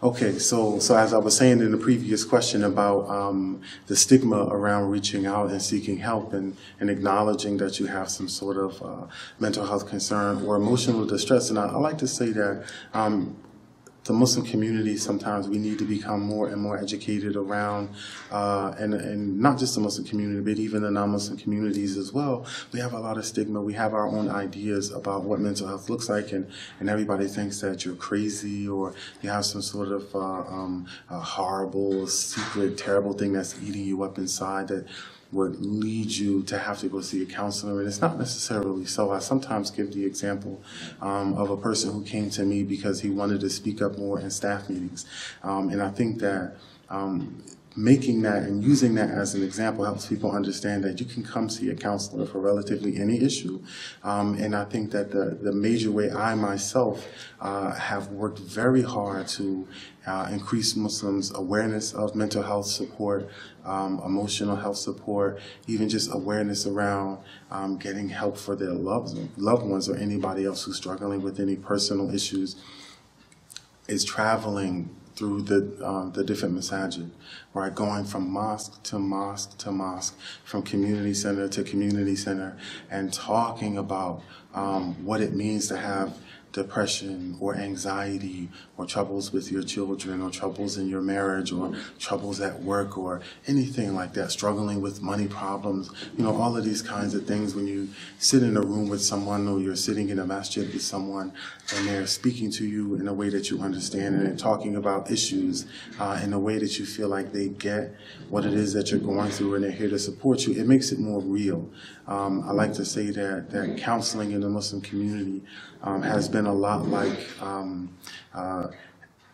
Okay, so as I was saying in the previous question about the stigma around reaching out and seeking help and acknowledging that you have some sort of mental health concern or emotional distress, and I like to say that the Muslim community, sometimes we need to become more and more educated around, and not just the Muslim community, but even the non-Muslim communities as well. We have a lot of stigma. We have our own ideas about what mental health looks like, and everybody thinks that you're crazy or you have some sort of a horrible, secret, terrible thing that's eating you up inside that would lead you to have to go see a counselor, and it's not necessarily so. I sometimes give the example of a person who came to me because he wanted to speak up more in staff meetings, and I think that making that and using that as an example helps people understand that you can come see a counselor for relatively any issue. And I think that the major way I myself have worked very hard to increase Muslims' awareness of mental health support, emotional health support, even just awareness around getting help for their loved ones or anybody else who's struggling with any personal issues, is traveling through the different masajid, right? Going from mosque to mosque to mosque, from community center to community center, and talking about what it means to have depression or anxiety or troubles with your children or troubles in your marriage or troubles at work or anything like that, struggling with money problems, you know, all of these kinds of things. When you sit in a room with someone or you're sitting in a masjid with someone and they're speaking to you in a way that you understand and they're talking about issues in a way that you feel like they get what it is that you're going through and they're here to support you, it makes it more real. I like to say that counseling in the Muslim community has been a lot like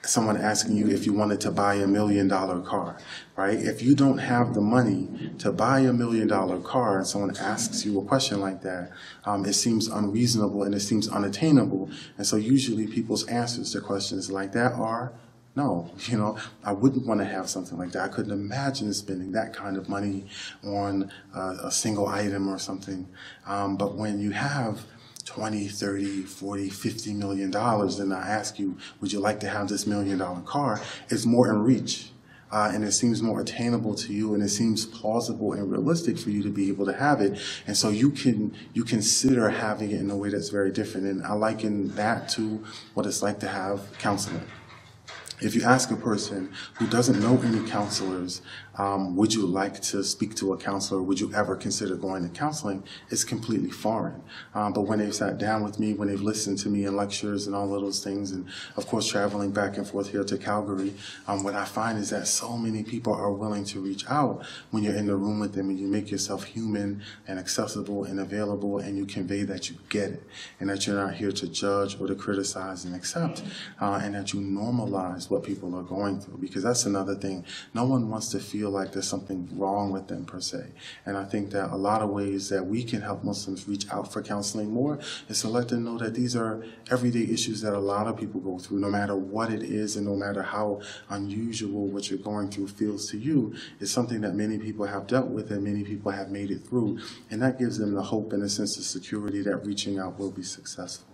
someone asking you if you wanted to buy $1 million car, right? If you don't have the money to buy $1 million car and someone asks you a question like that, it seems unreasonable and it seems unattainable. And so usually people's answers to questions like that are, no, you know, I wouldn't want to have something like that. I couldn't imagine spending that kind of money on a single item or something. But when you have 20, 30, 40, 50 million dollars, then I ask you, would you like to have this $1 million car? It's more in reach. And it seems more attainable to you, and it seems plausible and realistic for you to be able to have it. And so you consider having it in a way that's very different. And I liken that to what it's like to have counseling. If you ask a person who doesn't know any counselors, would you like to speak to a counselor? Would you ever consider going to counseling? It's completely foreign. But when they've sat down with me, when they've listened to me in lectures and all of those things, and of course traveling back and forth here to Calgary, what I find is that so many people are willing to reach out when you're in the room with them and you make yourself human and accessible and available, and you convey that you get it and that you're not here to judge or to criticize and accept, and that you normalize what people are going through, because that's another thing. No one wants to feel like there's something wrong with them per se. And I think that a lot of ways that we can help Muslims reach out for counseling more is to let them know that these are everyday issues that a lot of people go through, no matter what it is and no matter how unusual what you're going through feels to you. It's something that many people have dealt with and many people have made it through. And that gives them the hope and a sense of security that reaching out will be successful.